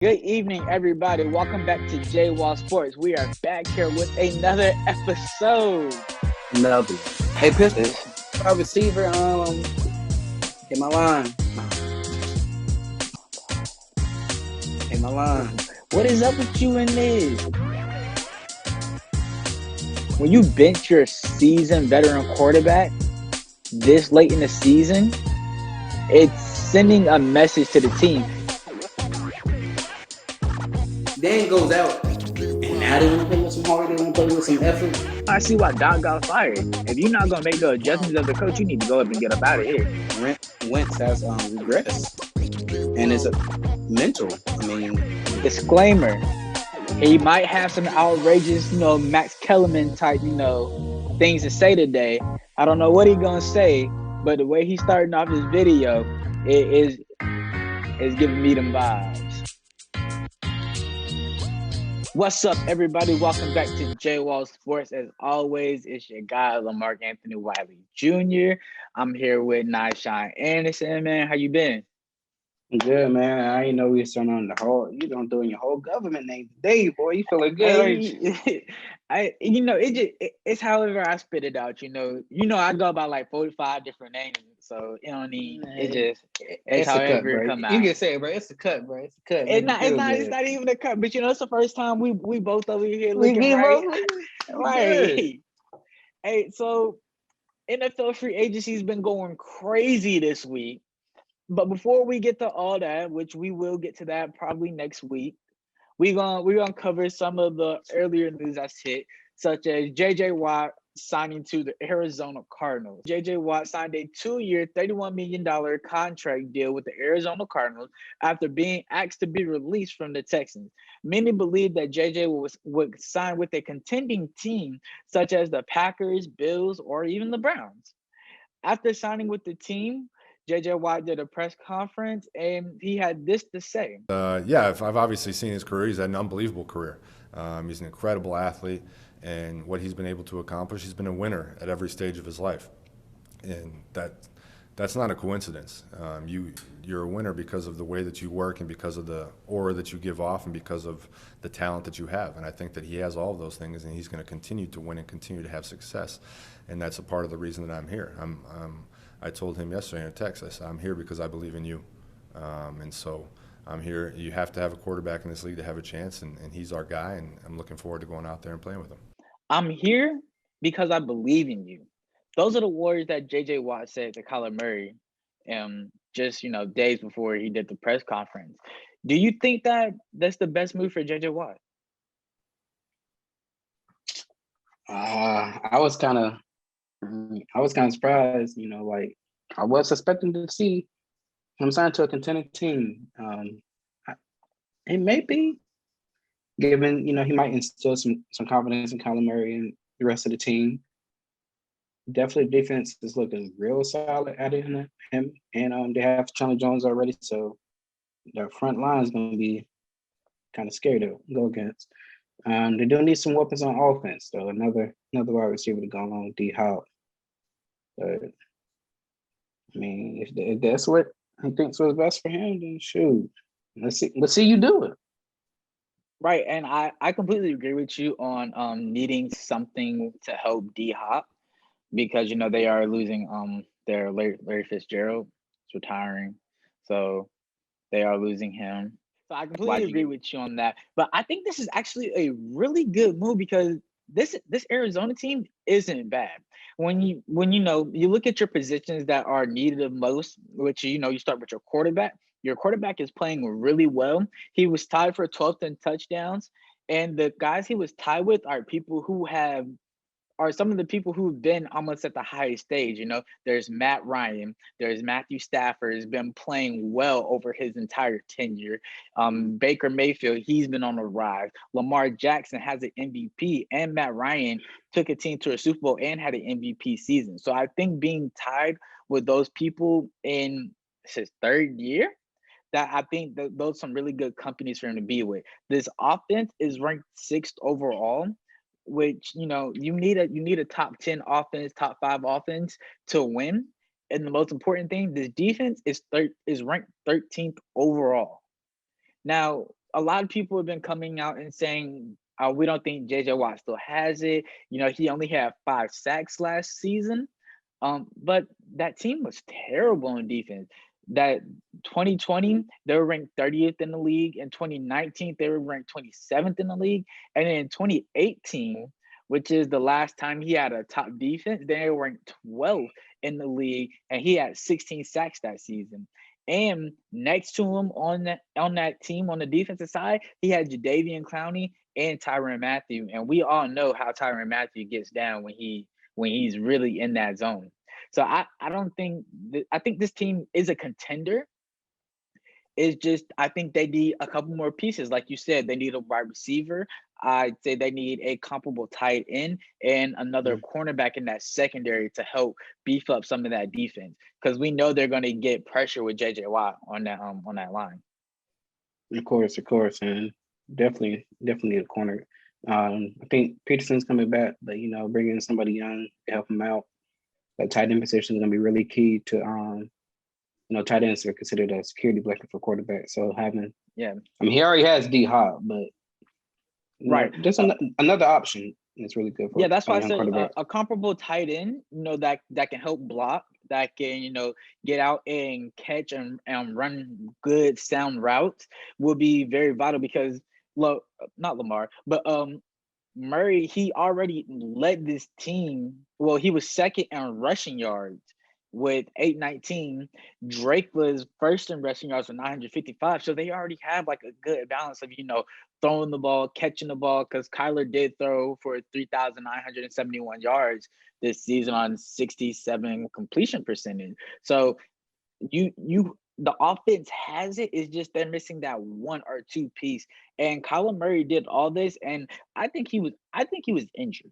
Good evening, everybody. Welcome back to J Wall Sports. We are back here with another episode. Another one. Hey, Pistol, This, wide receiver, hit my line. Hit my line. what is up with you in this? When you bench your seasoned veteran quarterback this late in the season, it's sending a message to the team. Then goes out. And now they want to play with some heart. They want to play with some effort. I see why Doc got fired. If you're not gonna make the adjustments of the coach, you need to go up and get up out of here. Wentz has regressed. And it's a mental. I mean, Disclaimer: he might have some outrageous, Max Kellerman type, things to say today. I don't know what he's gonna say, but the way he's starting off his video, is giving me them vibes. What's up, everybody? Welcome back to J Wall Sports. As always, it's your guy Lamar Anthony Wiley Jr. I'm here with Nyshawn Anderson. Man, how you been? good, man. I ain't know we was turning on the whole. You don't doing your whole government name today, boy. You feeling good, ain't you? Hey, it's however I spit it out. I go by like 45 different names, so it don't need it. Just it's It's a cut, however it bro. come You out. can say it, bro. It's a cut, bro. It's a cut. It's Make me not. It's feel not. It's good. not even a cut. But it's the first time we both over here We looking give right. up. Good. Right. Hey, so NFL free agency's been going crazy this week. But before we get to all that, which we will get to that probably next week, we're gonna cover some of the earlier news that's hit, such as J.J. Watt signing to the Arizona Cardinals. J.J. Watt signed a 2-year, $31 million contract deal with the Arizona Cardinals after being asked to be released from the Texans. Many believe that J.J. would sign with a contending team such as the Packers, Bills, or even the Browns. After signing with the team, J.J. Watt did a press conference and he had this to say. Yeah, I've obviously seen his career. He's had an unbelievable career. He's an incredible athlete, and what he's been able to accomplish, he's been a winner at every stage of his life, and that's not a coincidence. You're a winner because of the way that you work and because of the aura that you give off and because of the talent that you have. And I think that he has all of those things, and he's going to continue to win and continue to have success. And that's a part of the reason that I'm here. I told him yesterday in a text, I said, I'm here because I believe in you. And so I'm here. You have to have a quarterback in this league to have a chance, and he's our guy, and I'm looking forward to going out there and playing with him. I'm here because I believe in you. Those are the words that J.J. Watt said to Kyler Murray, just days before he did the press conference. Do you think that that's the best move for J.J. Watt? I was kind of surprised. Like I was expecting to see him sign to a contending team. It may be given he might instill some confidence in Kyler Murray and the rest of the team. Definitely, defense is looking real solid at him, and they have Chandler Jones already, so their front line is going to be kind of scary to go against. They do need some weapons on offense, though. Another wide receiver to go along with D Hop. But I mean, if that's what he thinks was best for him, then shoot, let's see you do it. Right, and I completely agree with you on needing something to help D Hop because they are losing their Larry Fitzgerald is retiring, so they are losing him. So I completely agree with you on that. But I think this is actually a really good move because this Arizona team isn't bad. When you look at your positions that are needed the most, which you start with your quarterback. Your quarterback is playing really well. He was tied for 12th in touchdowns, and the guys he was tied with are some of the people who've been almost at the highest stage. There's Matt Ryan, there's Matthew Stafford, has been playing well over his entire tenure. Baker Mayfield, he's been on a rise. Lamar Jackson has an MVP, and Matt Ryan took a team to a Super Bowl and had an MVP season. So I think being tied with those people in his third year, that I think that those are some really good companies for him to be with. This offense is ranked 6th overall, which you need a top 10 offense, top 5 offense to win. And the most important thing, this defense is ranked 13th overall. Now, a lot of people have been coming out and saying, we don't think JJ Watt still has it. He only had 5 sacks last season. But that team was terrible in defense. That 2020, they were ranked 30th in the league. In 2019, they were ranked 27th in the league. And in 2018, which is the last time he had a top defense, they were ranked 12th in the league, and he had 16 sacks that season. And next to him on that team on the defensive side, he had Jadeveon Clowney and Tyrann Mathieu. And we all know how Tyrann Mathieu gets down when he's really in that zone. So I don't think I think this team is a contender. It's just I think they need a couple more pieces. Like you said, they need a wide receiver. I'd say they need a comparable tight end and another cornerback in that secondary to help beef up some of that defense, because we know they're going to get pressure with JJ Watt on that line. Of course, and definitely a corner. I think Peterson's coming back, but bringing somebody young to help him out. That tight end position is going to be really key to tight ends are considered a security blanket for quarterback. So he already has D Hop, but right, just another option. It's really good for that's why I said a comparable tight end, that can help block, that can get out and catch and run good sound routes will be very vital, because not Lamar, but Murray, he already led this team. Well, he was second in rushing yards with 819. Drake was first in rushing yards with 955. So they already have like a good balance of, throwing the ball, catching the ball, because Kyler did throw for 3,971 yards this season on 67 completion percentage. So the offense has it. It's just they're missing that one or two piece. And Kyler Murray did all this, and I think he was injured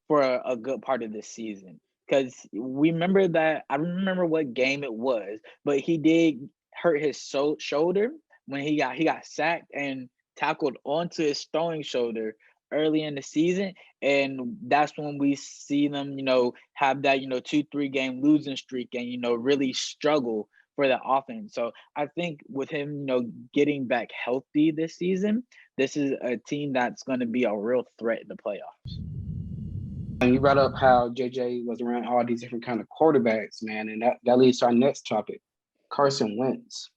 for a good part of this season, because we remember that. I remember what game it was, but he did hurt his shoulder when he got sacked and tackled onto his throwing shoulder early in the season, and that's when we see them, have that 2-3 game losing streak and really struggle for the offense. So I think with him, getting back healthy this season, this is a team that's going to be a real threat in the playoffs. And you brought up how JJ was around all these different kind of quarterbacks, man, and that leads to our next topic, Carson Wentz.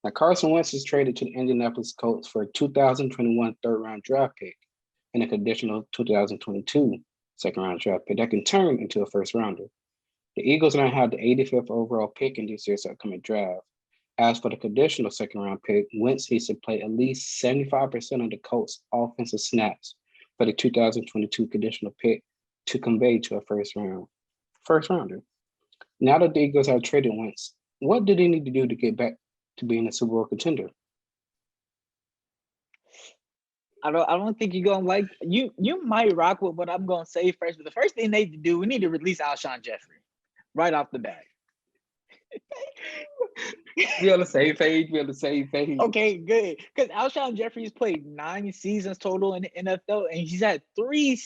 Now, Carson Wentz was traded to the Indianapolis Colts for a 2021 third-round draft pick and a conditional 2022 second-round draft pick that can turn into a first-rounder. The Eagles now have the 85th overall pick in this year's upcoming draft. As for the conditional second-round pick, Wentz needs to play at least 75% of the Colts' offensive snaps for the 2022 conditional pick to convey to a first-rounder. Now that the Eagles have traded Wentz, what do they need to do to get back to being a Super Bowl contender? I don't think you're gonna like you might rock with what I'm gonna say first, but the first thing they need to do, we need to release Alshon Jeffrey right off the bat. We on the same page. Okay, good. Because Alshon Jeffrey's played 9 seasons total in the NFL, and he's had 3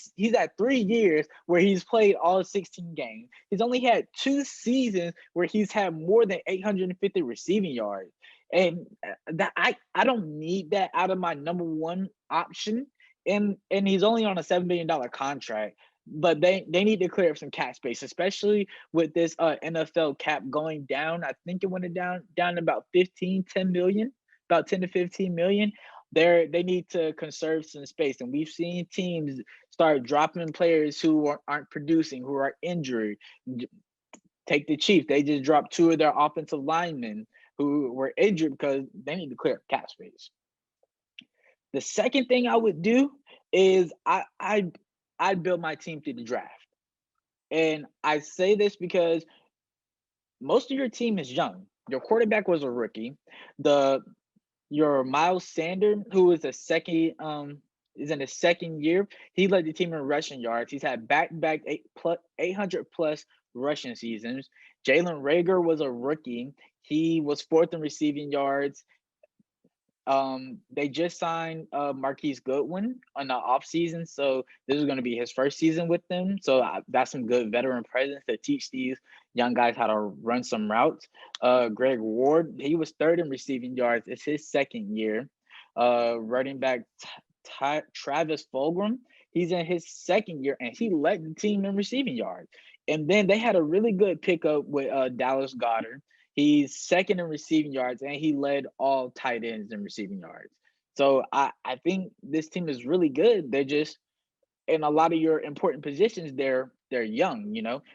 years where he's played all 16 games. He's only had 2 seasons where he's had more than 850 receiving yards. And that I don't need that out of my number one option. And he's only on a $7 million contract. But they need to clear up some cap space, especially with this NFL cap going down. I think it went down to about 10 million, about 10 to 15 million. They need to conserve some space. And we've seen teams start dropping players who aren't producing, who are injured. Take the Chiefs. They just dropped 2 of their offensive linemen who were injured because they need to clear up cap space. The second thing I would do is I'd build my team through the draft. And I say this because most of your team is young. Your quarterback was a rookie. Your Miles Sanders, who is is in his second year, he led the team in rushing yards. He's had back-to-back 800 plus rushing seasons. Jalen Reagor was a rookie. He was 4th in receiving yards. They just signed Marquise Goodwin on the offseason, so this is going to be his first season with them. So that's some good veteran presence to teach these young guys how to run some routes. Greg Ward, he was 3rd in receiving yards. It's his second year. Running back Travis Fulgham, he's in his second year, and he led the team in receiving yards. And then they had a really good pickup with Dallas Goedert. He's second in receiving yards, and he led all tight ends in receiving yards. So I think this team is really good. They're just in a lot of your important positions, they're young,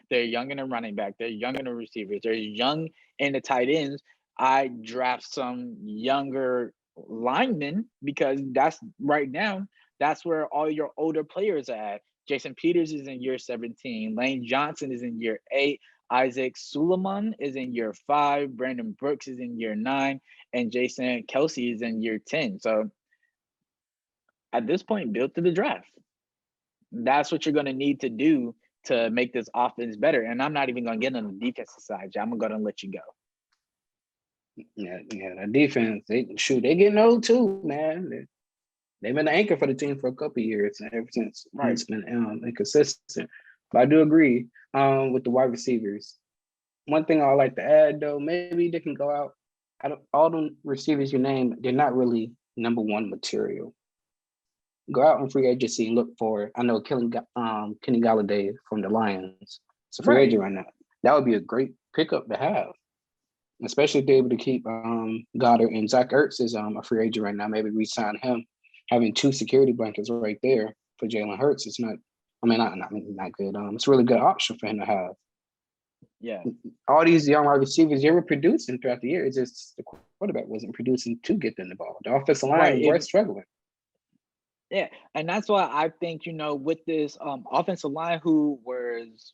they're young in the running back, they're young in the receivers, they're young in the tight ends. I draft some younger linemen because that's right now, that's where all your older players are at. Jason Peters is in year 17, Lane Johnson is in year 8, Isaac Suleiman is in year 5, Brandon Brooks is in year 9, and Jason Kelsey is in year 10. So at this point, build to the draft. That's what you're going to need to do to make this offense better. And I'm not even going to get on the defensive side. I'm going to let you go. Yeah, the defense, they getting old too, man. They've been the anchor for the team for a couple of years, ever since it's been inconsistent. But I do agree with the wide receivers. One thing I like to add, though, maybe they can go out. All the receivers you name, they're not really number one material. Go out in free agency and look for. I know Kenny Galladay from the Lions. It's a free agent right now. That would be a great pickup to have, especially if they're able to keep Goddard, and Zach Ertz is a free agent right now. Maybe re-sign him. Having 2 security blankets right there for Jalen Hurts is not good. It's a really good option for him to have. Yeah. All these young wide receivers, they were producing throughout the year. It's just the quarterback wasn't producing to get them the ball. The offensive line was struggling. Yeah, and that's why I think, with this offensive line who was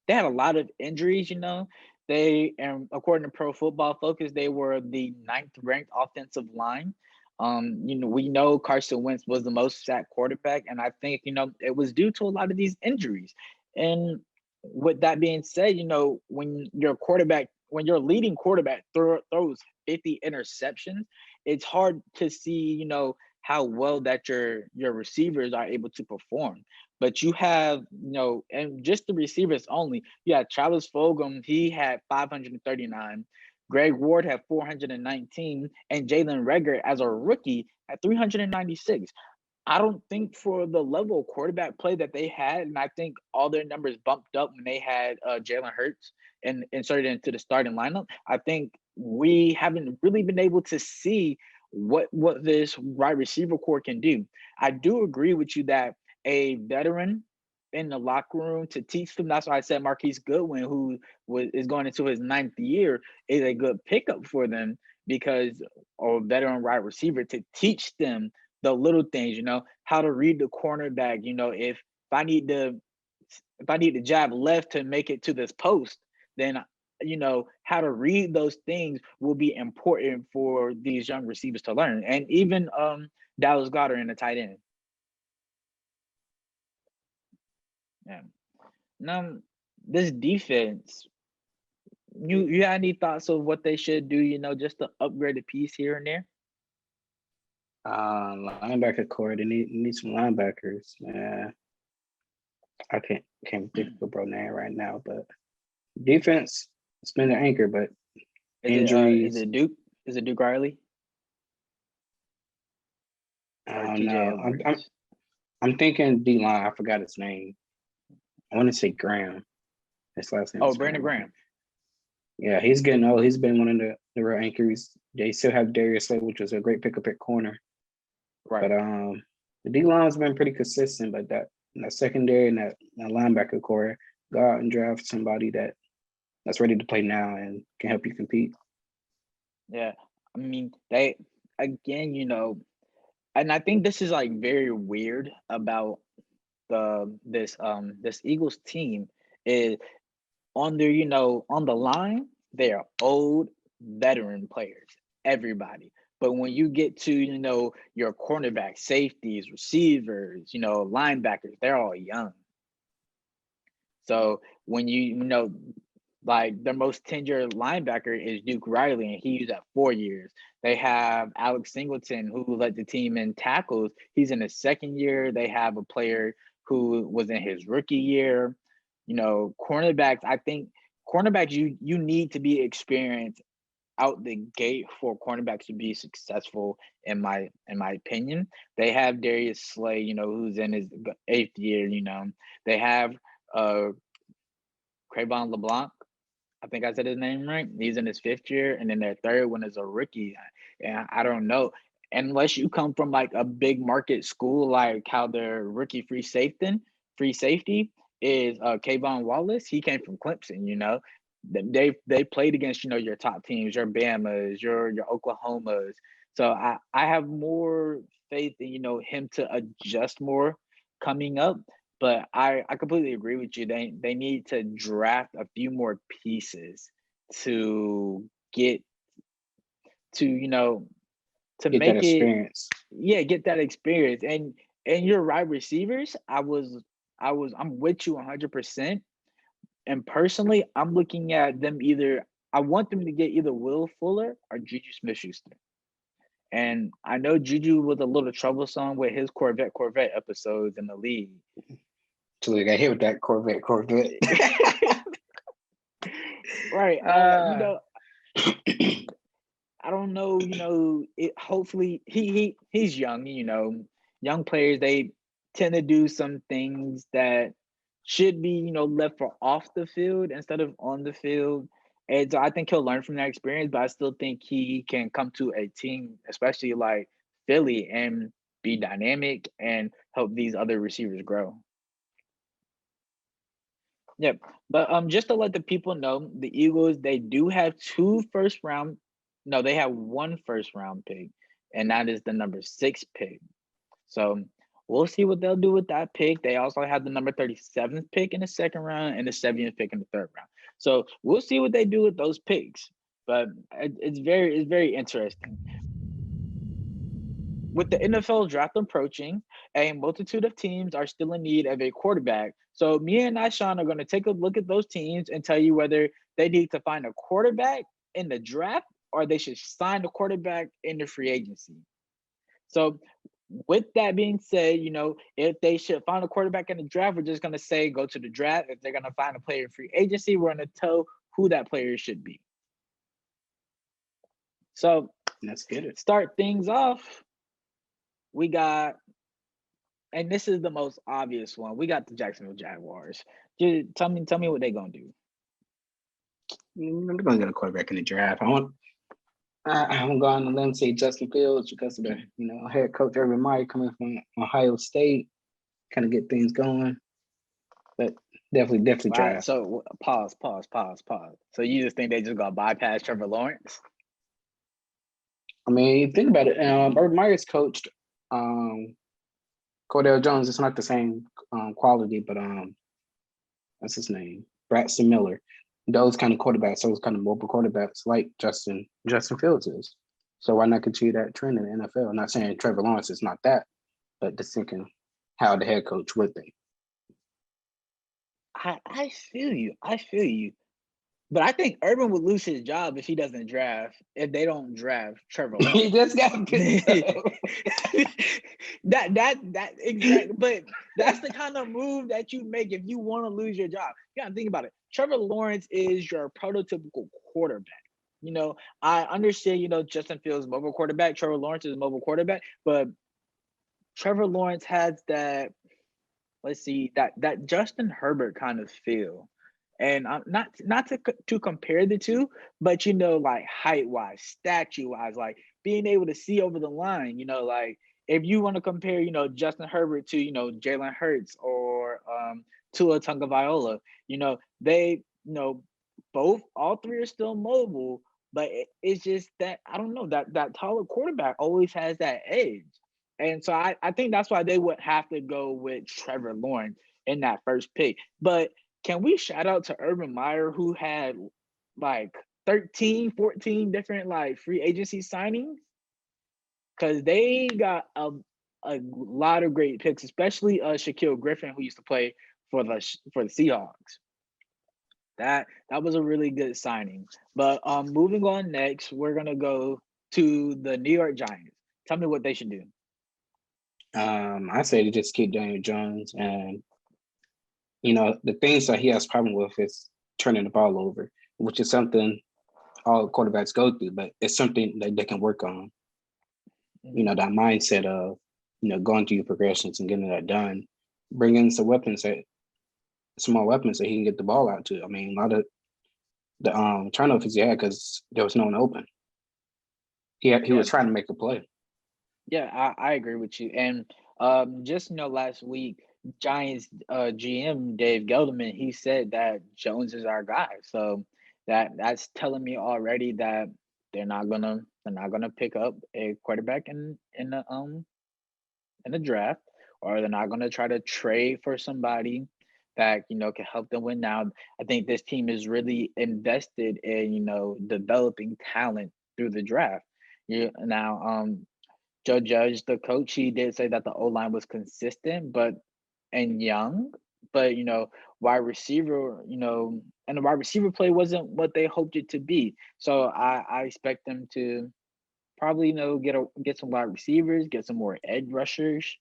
they had a lot of injuries, They, and according to Pro Football Focus, they were the 9th ranked offensive line. We know Carson Wentz was the most sacked quarterback, and I think, it was due to a lot of these injuries. And with that being said, when your leading quarterback throws 50 interceptions, it's hard to see, how well that your receivers are able to perform. But you have, and just the receivers only, you had Travis Fulgham, he had 539. Greg Ward had 419, and Jalen Reagor as a rookie at 396. I don't think for the level of quarterback play that they had, and I think all their numbers bumped up when they had Jalen Hurts and inserted into the starting lineup. I think we haven't really been able to see what this wide receiver core can do. I do agree with you that a veteran in the locker room to teach them. That's why I said Marquise Goodwin, who is going into his 9th year, is a good pickup for them because a veteran wide receiver to teach them the little things, how to read the cornerback. If I need to jab left to make it to this post, then how to read those things will be important for these young receivers to learn. And even Dallas Goedert in the tight end. Yeah. Now, this defense, you have any thoughts of what they should do, just to upgrade a piece here and there? Linebacker core, they need some linebackers, man. I can't think of a bro name right now, but defense, it's been an anchor, but injuries. Is it Duke? Is it Duke Riley? I don't know. I'm thinking D-line. I forgot his name. I want to say Graham. His last name. Oh, Brandon Graham. Yeah, he's getting old. He's been one of the real anchors. They still have Darius Slay, which was a great pickup at corner. Right. But the D-line has been pretty consistent, but that secondary and that linebacker core, go out and draft somebody that's ready to play now and can help you compete. Yeah. I mean, they, again, and I think this is like very weird about this Eagles team is on their, on the line, they are old veteran players, everybody. But when you get to, your cornerback, safeties, receivers, linebackers, they're all young. So when like their most tenured linebacker is Duke Riley, and he's at 4 years. They have Alex Singleton, who led the team in tackles. He's in his 2nd year. They have a player who was in his rookie year. Cornerbacks, I think cornerbacks, you need to be experienced out the gate for cornerbacks to be successful in my opinion. They have Darius Slay, who's in his eighth year. They have uh Cravon LeBlanc. I think I said his name right. He's in his fifth year, and then their third one is a rookie. And I don't know, unless you come from like a big market school, like how their rookie free safety is Kayvon Wallace. He came from Clemson. They played against your top teams, your Bamas, your Oklahomas. So I have more faith in him to adjust more coming up. But I completely agree with you. They need to draft a few more pieces to get to to Get that make it, experience. get that experience. And your wide receivers, I'm with you 100%. And personally, I'm looking at them either. I want them to get either Will Fuller or Juju Smith-Schuster. And I know Juju was a little troublesome with his Corvette episodes in the league. So they got hit with that Corvette. Right. I don't know, hopefully he's young, young players, they tend to do some things that should be, left for off the field instead of on the field. And so I think he'll learn from that experience, but I still think he can come to a team, especially like Philly, and be dynamic and help these other receivers grow. Yep. But just to let the people know, the Eagles, they do have they have one first round pick, and that is the number 6 pick. So we'll see what they'll do with that pick. They also have the number 37th pick in the second round and the 70th pick in the third round. So we'll see what they do with those picks. But it's very interesting. With the NFL draft approaching, a multitude of teams are still in need of a quarterback. So me and Sean, are going to take a look at those teams and tell you whether they need to find a quarterback in the draft or they should sign a quarterback in the free agency. So with that being said, if they should find a quarterback in the draft, we're just going to say go to the draft. If they're going to find a player in free agency, we're going to tell who that player should be. So let's get it. Start things off. We got, and this is the most obvious one. We got the Jacksonville Jaguars. Just tell me what they're gonna do. They're gonna get a quarterback in the draft. I'm going to limb and say Justin Fields because of the head coach Urban Meyer coming from Ohio State, kind of get things going. But definitely right, draft. So pause. So you just think they just gonna bypass Trevor Lawrence? I mean, think about it. Urban Meyer's coached Cordell Jones. It's not the same quality, but what's his name? Braxton Miller. Those kind of quarterbacks, those kind of mobile quarterbacks like Justin Fields is. So why not continue that trend in the NFL? I'm not saying Trevor Lawrence is not that, but just thinking how the head coach would think. I feel you. But I think Urban would lose his job if they don't draft Trevor Lawrence. He just got that exactly. But that's the kind of move that you make if you want to lose your job. You gotta think about it. Trevor Lawrence is your prototypical quarterback. I understand, Justin Fields is mobile quarterback, Trevor Lawrence is a mobile quarterback, but Trevor Lawrence has that, that Justin Herbert kind of feel. And not to compare the two, but like height wise, statue wise, like being able to see over the line. Like if you want to compare, Justin Herbert to Jalen Hurts or Tua Tagovailoa, they all three are still mobile, but it's just that I don't know that taller quarterback always has that edge. And so I think that's why they would have to go with Trevor Lawrence in that first pick. But can we shout out to Urban Meyer, who had like 13, 14 different like free agency signings? Because they got a lot of great picks, especially Shaquille Griffin, who used to play for the Seahawks. That was a really good signing. But moving on next, we're gonna go to the New York Giants. Tell me what they should do. I say to just keep Daniel Jones, and the things that he has problem with is turning the ball over, which is something all quarterbacks go through, but it's something that they can work on. You know, that mindset of, you know, going through your progressions and getting that done, bring in some small weapons that he can get the ball out to. I mean, a lot of the turnovers he had because there was no one open. He Yeah, was trying to make a play. yeah, I agree with you. And just last week, Giants GM Dave Gettleman, he said that Jones is our guy. So that's telling me already that they're not gonna pick up a quarterback in the draft, or they're not gonna try to trade for somebody that can help them win. Now, I think this team is really invested in developing talent through the draft. Now, Joe Judge, the coach, he did say that the O line was consistent, but and young, but wide receiver, and the wide receiver play wasn't what they hoped it to be. So I expect them to probably get some wide receivers, get some more edge rushers,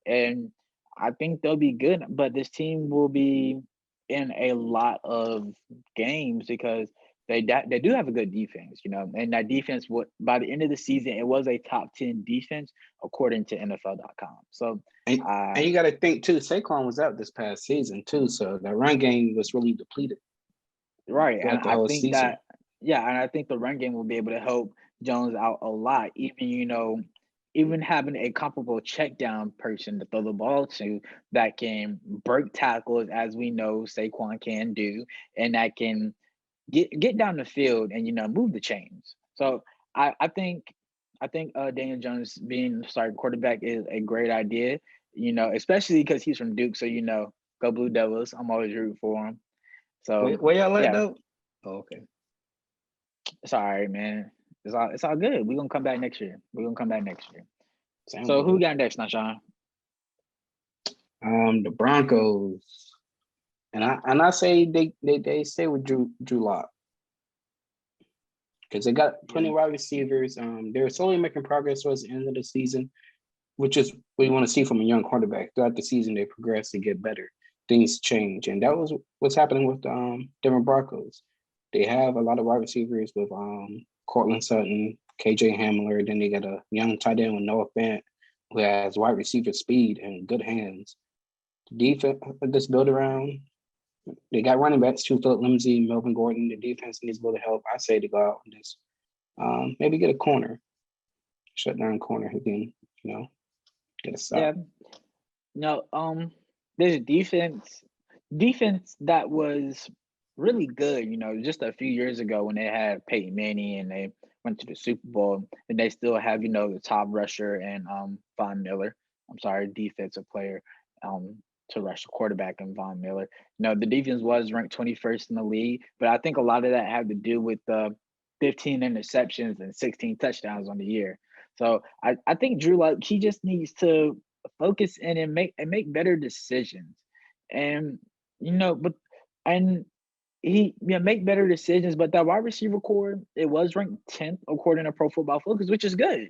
and I think they'll be good. But this team will be in a lot of games because they do have a good defense, and that defense would by the end of the season it was a top 10 defense according to NFL.com. So And, uh and you got to think too, Saquon was out this past season too, so the run game was really depleted right, and throughout the I whole think season. that yeah, and I think the run game will be able to help Jones out a lot. Even having a comparable check down person to throw the ball to that can break tackles, as we know Saquon can do, and that can get down the field and move the chains. So I think Daniel Jones being the starting quarterback is a great idea. Especially because he's from Duke, so go Blue Devils. I'm always rooting for him. So Where y'all at yeah, though? Oh, okay. it's all right, man. It's all good. We're gonna come back next year. We're gonna come back next year. Sound So who good. got next, Nashawn? The Broncos, and I say they stay with Drew Lock because they got plenty Yeah. of wide receivers. They're slowly making progress towards the end of the season, which is what you want to see from a young quarterback. Throughout the season, they progress and get better. Things change, and that was what's happening with Denver Broncos. They have a lot of wide receivers with Cortland Sutton, KJ Hamler. Then they got a young tight end with Noah Fant, who has wide receiver speed and good hands. The defense that's built around. They got running backs too, Philip Lindsay, Melvin Gordon. The defense needs a little help. I say to go out and just maybe get a corner, shut down corner who can, get a stop. Yeah. No, there's a defense that was really good, just a few years ago when they had Peyton Manning and they went to the Super Bowl, and they still have, the top rusher and Von Miller. I'm sorry, defensive player, to rush the quarterback and Von Miller. The defense was ranked 21st in the league, but I think a lot of that had to do with the 15 interceptions and 16 touchdowns on the year. So I think Drew Lock, he just needs to focus in and make better decisions, and but and he make better decisions. But that wide receiver core, it was ranked 10th according to Pro Football Focus, which is good.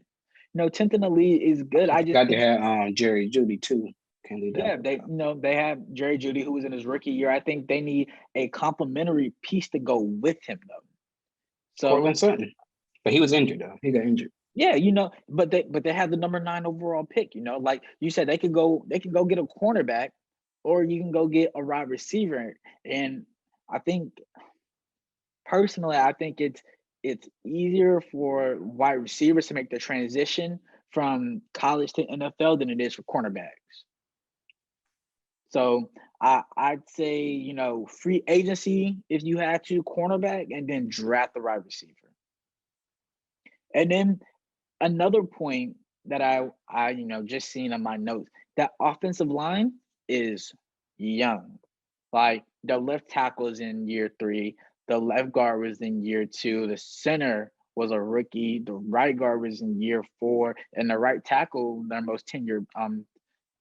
10th in the league is good. I I just forgot they think had Jerry Judy too. Can't leave that yeah, they out. they have Jerry Judy, who was in his rookie year. I think they need a complementary piece to go with him though. Cortland So Sutton, but he was injured though. He got injured. yeah, but they have the number 9 overall pick. Like you said, they can go get a cornerback, or you can go get a wide receiver. And I think personally, I think it's easier for wide receivers to make the transition from college to NFL than it is for cornerbacks. So I'd say free agency if you had to cornerback, and then draft the wide receiver. And then another point that I just seen on my notes, that offensive line is young. Like the left tackle is in year 3, the left guard was in year 2, the center was a rookie, the right guard was in year 4, and the right tackle, their most tenured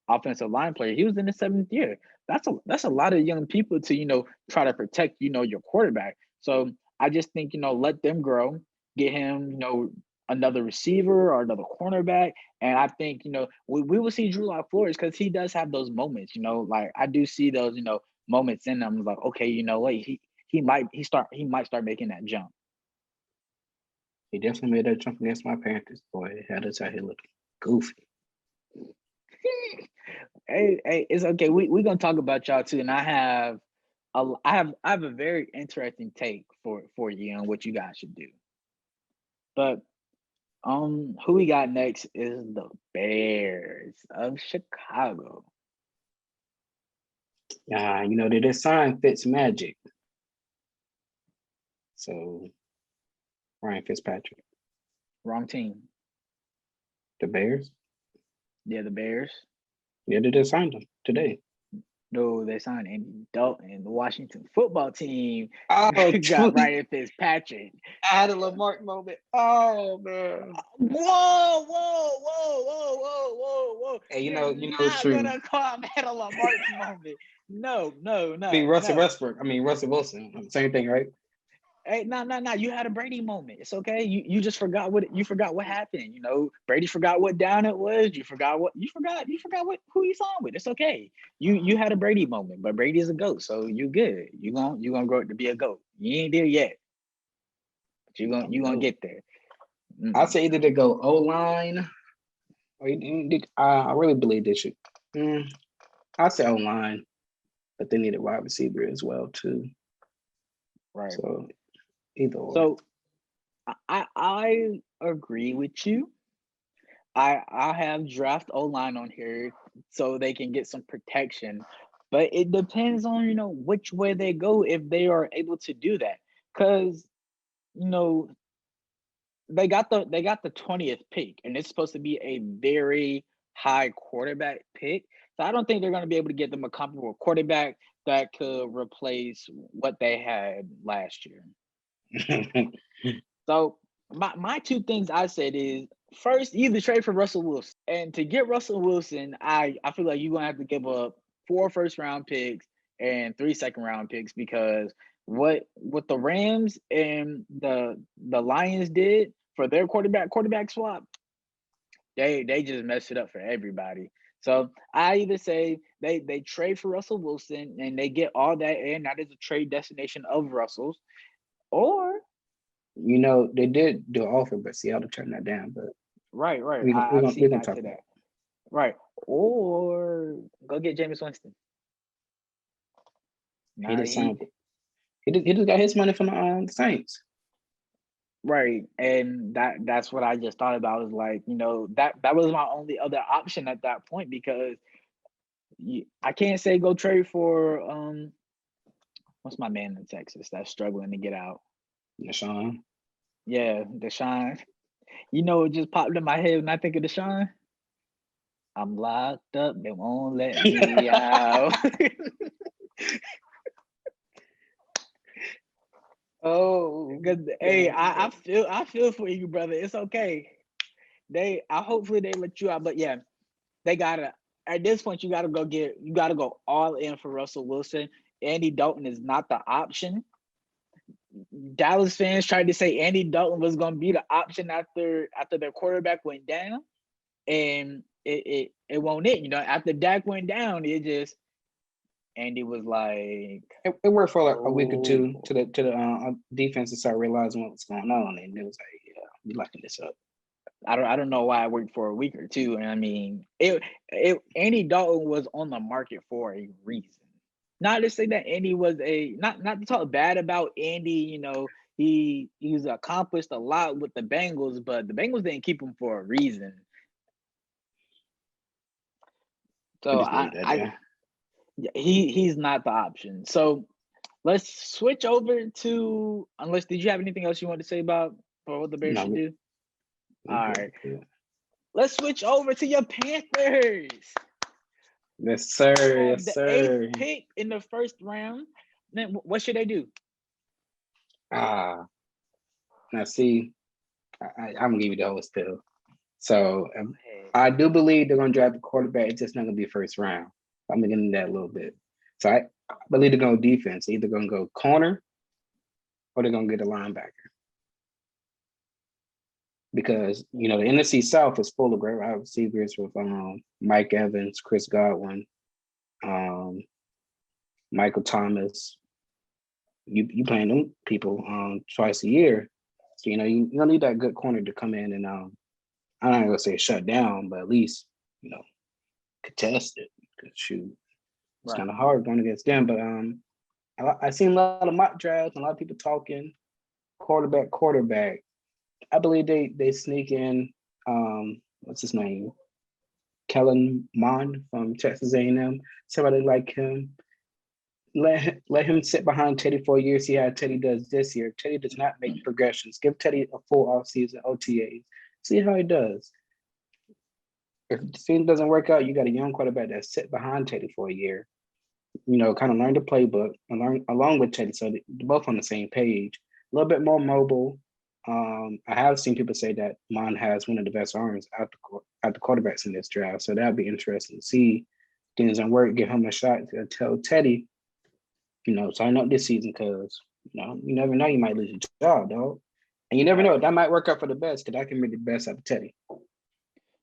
offensive line player, he was in the 7th year. That's a lot of young people to try to protect your quarterback. So I just think let them grow, get him another receiver or another cornerback, and I think we will see Drew Lock Flores because he does have those moments. Like I do see those moments in them. Like okay, what he might start making that jump. He definitely made that jump against my Panthers. Boy, it had us out here looking goofy. Hey, it's okay. We're gonna talk about y'all too, and I have a very interesting take for you on what you guys should do. But who we got next is the Bears of Chicago. They just signed Fitzmagic. So Ryan Fitzpatrick. Wrong team. The Bears? Yeah, the Bears. Yeah, they just signed him today. No, they signed Andy Dalton. The Washington football team Oh, got Ryan Fitzpatrick. I had a Lamar moment. Oh man. Whoa, whoa, whoa, whoa, whoa, whoa, whoa. Hey, You're it's not true. gonna call him at a Lamar moment. No. I mean Russell Westbrook. I mean Russell Wilson. Same thing, right? Hey, no. You had a Brady moment. It's okay. You just forgot what happened. Brady forgot what down it was. You forgot what who you signed with. It's okay. You had a Brady moment, but Brady is a GOAT, so you good. You gonna grow up to be a GOAT. You ain't there yet, but you gonna get there. I'd say either they go O-line or I really believe they should. I'd say O-line, but they need a wide receiver as well too. Right. So either or. So I agree with you. I have draft O-line on here so they can get some protection, but it depends on which way they go if they are able to do that. Because they got the 20th pick, and it's supposed to be a very high quarterback pick. So I don't think they're going to be able to get them a comparable quarterback that could replace what they had last year. So my two things I said is, first, either trade for Russell Wilson. And to get Russell Wilson, I feel like you're gonna have to give up 4 first-round picks and 3 second-round picks, because what the Rams and the Lions did for their quarterback swap, they just messed it up for everybody. So I either say they trade for Russell Wilson and they get all that, and that is a trade destination of Russell's, or they did do an offer, but Seattle turned that down. But right. We're gonna talk to about that. Right. Or go get Jameis Winston. He just signed. He just got his money from the Saints. Right. And that's what I just thought about. Is like, that was my only other option at that point, because I can't say go trade for what's my man in Texas that's struggling to get out? Deshaun. Yeah, Deshaun. It just popped in my head when I think of Deshaun. I'm locked up, they won't let me out. Oh, because hey, I feel for you, brother. It's okay. Hopefully they let you out, but yeah, they gotta. At this point, you gotta go all in for Russell Wilson. Andy Dalton is not the option. Dallas fans tried to say Andy Dalton was gonna be the option after their quarterback went down, and it won't it. After Dak went down, Andy was like, it worked for like a week or two to the defense to start realizing what was going on, and it was like, yeah, we liking this up. I don't know why it worked for a week or two, and I mean, Andy Dalton was on the market for a reason. Not to say that Andy was not to talk bad about Andy. He's accomplished a lot with the Bengals, but the Bengals didn't keep him for a reason. So he's not the option. So let's switch over to, unless, did you have anything else you want to say about for what the Bears should do? All right. Let's switch over to your Panthers. Yes, sir. Yes, the sir. 8th pick in the first round. Then what should they do? Now see, I'm gonna give you the whole spill. So I do believe they're gonna draft a quarterback. It's just not gonna be first round. I'm gonna get into that a little bit. So I believe they're gonna go defense. Either gonna go corner or they're gonna get a linebacker. Because the NFC South is full of great wide receivers with Mike Evans, Chris Godwin, Michael Thomas. You playing them people twice a year, So, you don't need that good corner to come in and I'm not gonna say shut down, but at least contest it. 'Cause shoot, it's Right. kind of hard going against them. But I seen a lot of mock drafts and a lot of people talking quarterback. I believe they sneak in what's his name, Kellen Mond from Texas A&M. Somebody like him. Let him sit behind Teddy for a year, see how Teddy does this year. Teddy does not make progressions. Give Teddy a full offseason OTAs. See how he does. If the team doesn't work out, you got a young quarterback that sit behind Teddy for a year. Kind of learn the playbook and learn along with Teddy, so they're both on the same page. A little bit more mobile. I have seen people say that Mon has one of the best arms out the quarterbacks in this draft, so that'd be interesting to see. Things don't work, give him a shot to tell Teddy, sign up this season because you never know, you might lose your job, dog. And you never know, that might work out for the best because that can be the best out of Teddy.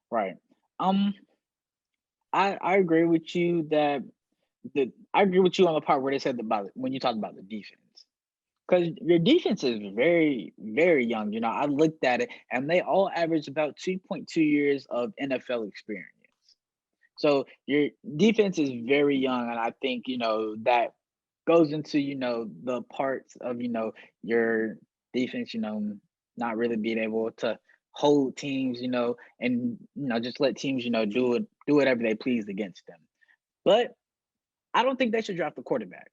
Right. I agree with you that I agree with you on the part where they said about when you talk about the defense. Because your defense is very, very young. I looked at it and they all average about 2.2 years of NFL experience. So your defense is very young, and I think that goes into the parts of your defense, not really being able to hold teams, and just let teams, do whatever they please against them. But I don't think they should draft a quarterback.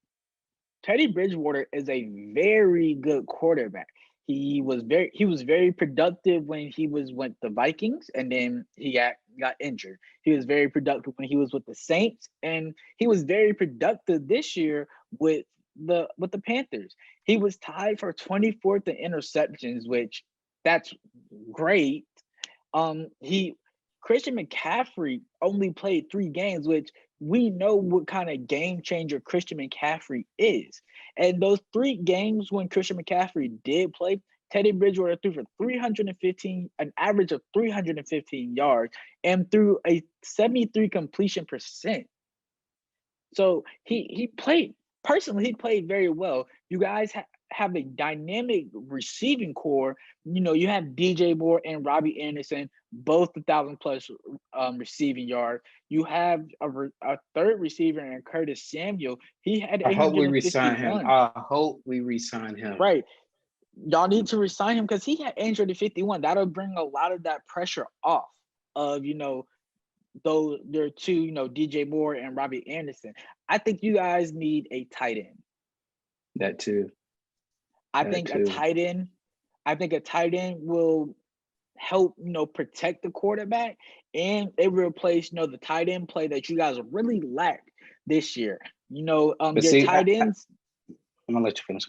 Teddy Bridgewater is a very good quarterback. He was very productive when he was with the Vikings, and then he got injured. He was very productive when he was with the Saints, and he was very productive this year with the Panthers. He was tied for 24th in interceptions, which that's great. Christian McCaffrey only played 3 games, which we know what kind of game changer Christian McCaffrey is. And those 3 games when Christian McCaffrey did play, Teddy Bridgewater threw for 315, an average of 315 yards, and threw a 73 completion percent. So he played very well. You guys have a dynamic receiving core. You have DJ Moore and Robbie Anderson, both 1,000+ receiving yards. You have a third receiver in Curtis Samuel. He had 851. I hope we resign him. Right. Y'all need to resign him because he had 851. That'll bring a lot of that pressure off of, though there are 2, DJ Moore and Robbie Anderson. I think you guys need a tight end. That too. I think a tight end will help, protect the quarterback, and it will replace, the tight end play that you guys really lacked this year. Your tight ends. I'm gonna let you finish.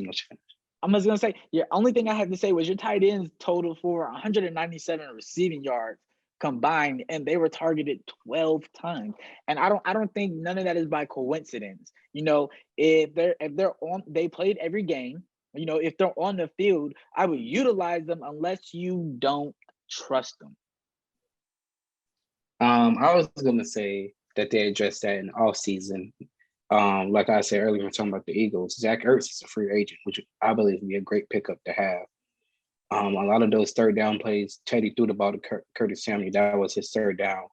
I'm just gonna say, only thing I have to say was your tight ends total for 197 receiving yards combined, and they were targeted 12 times. And I don't think none of that is by coincidence. If they're on, they played every game. If they're on the field, I would utilize them unless you don't trust them. I was gonna say that they addressed that in off season. Like I said earlier, when talking about the Eagles, Zach Ertz is a free agent, which I believe would be a great pickup to have. A lot of those third down plays, Teddy threw the ball to Curtis Samuel. That was his third down.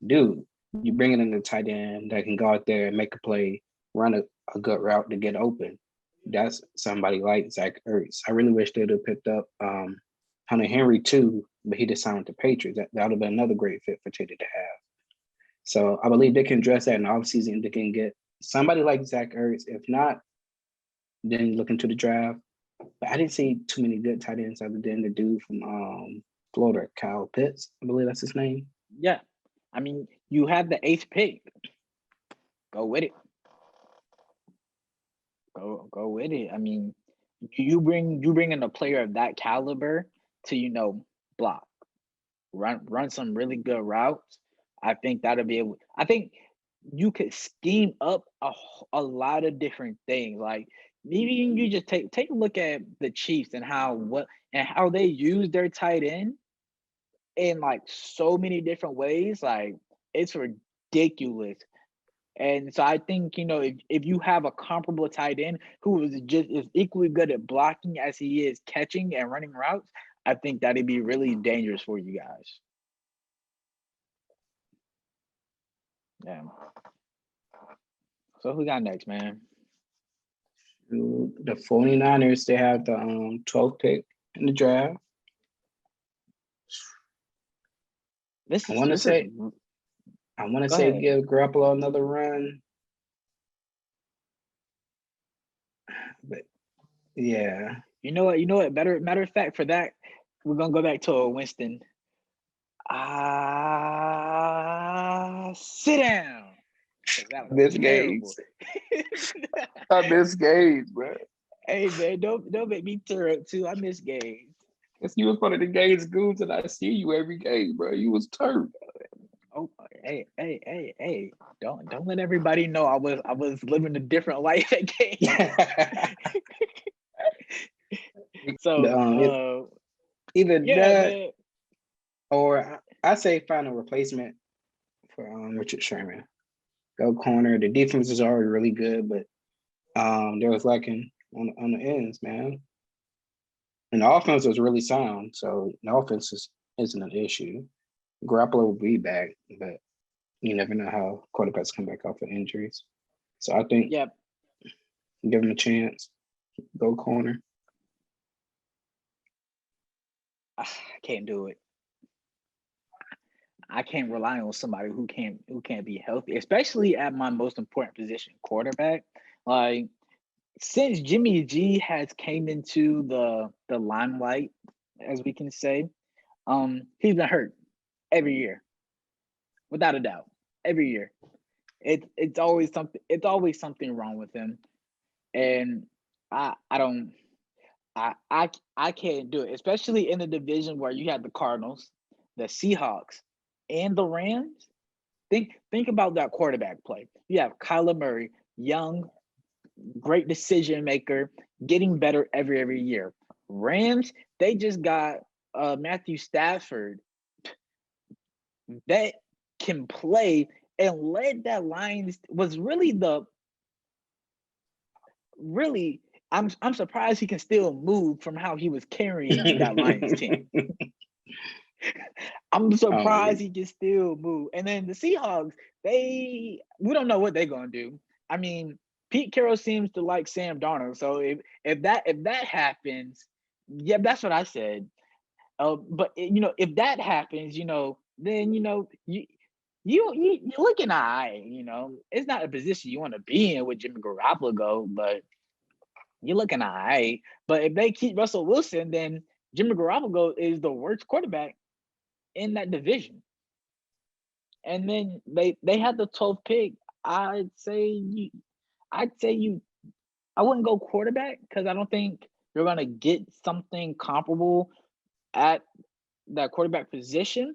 Dude, you bring it in the tight end that can go out there and make a play, run a good route to get open. That's somebody like Zach Ertz. I really wish they'd have picked up Hunter Henry too, but he just signed with the Patriots. That would have been another great fit for Teddy to have. So I believe they can address that in the offseason. They can get somebody like Zach Ertz. If not, then look into the draft. But I didn't see too many good tight ends other than the dude from Florida, Kyle Pitts. I believe that's his name. Yeah. I mean, you have the 8th pick. Go with it. Go with it. I mean, you bring in a player of that caliber to, block, run some really good routes. I think that'll be able. I think you could scheme up a lot of different things. Like maybe you just take a look at the Chiefs and how they use their tight end in like so many different ways. Like it's ridiculous. And so I think, if you have a comparable tight end who is just is equally good at blocking as he is catching and running routes, I think that'd be really dangerous for you guys. Yeah. So who got next, man? The 49ers, they have the 12th pick in the draft. I want to say give Garoppolo another run. But yeah. You know what? Matter of fact, for that, we're gonna go back to Winston. Sit down. Miss games. I miss games, bro. Hey man, don't make me tear up too. I miss games. Cause you was one of the games goons, and I see you every game, bro. You was turned. Oh, hey! Don't let everybody know I was living a different life at game. So either that, man. or I say find a replacement for Richard Sherman. Go corner. The defense is already really good, but there was lacking on the ends, man. And the offense was really sound, so the offense isn't an issue. Garoppolo will be back, but you never know how quarterbacks come back off of injuries. So I think give him a chance. Go corner. I can't do it. I can't rely on somebody who can't be healthy, especially at my most important position, quarterback. Like, since Jimmy G has came into the limelight, as we can say, he's been hurt every year, without a doubt. Every year, it's always something wrong with him, and I can't do it, especially in a division where you have the Cardinals, the Seahawks, and the Rams. Think about that quarterback play. You have Kyler Murray, young, great decision maker, getting better every year. Rams, they just got Matthew Stafford that can play and led that Lions was I'm surprised he can still move from how he was carrying that Lions team. I'm surprised he can still move. And then the Seahawks, we don't know what they're gonna do. I mean, Pete Carroll seems to like Sam Darnold. So if that happens, yeah, that's what I said. But if that happens, then you're looking all right. It's not a position you want to be in with Jimmy Garoppolo go, but you're looking all right. But if they keep Russell Wilson, then Jimmy Garoppolo is the worst quarterback in that division. And then they had the 12th pick. I wouldn't go quarterback because I don't think you're gonna get something comparable at that quarterback position.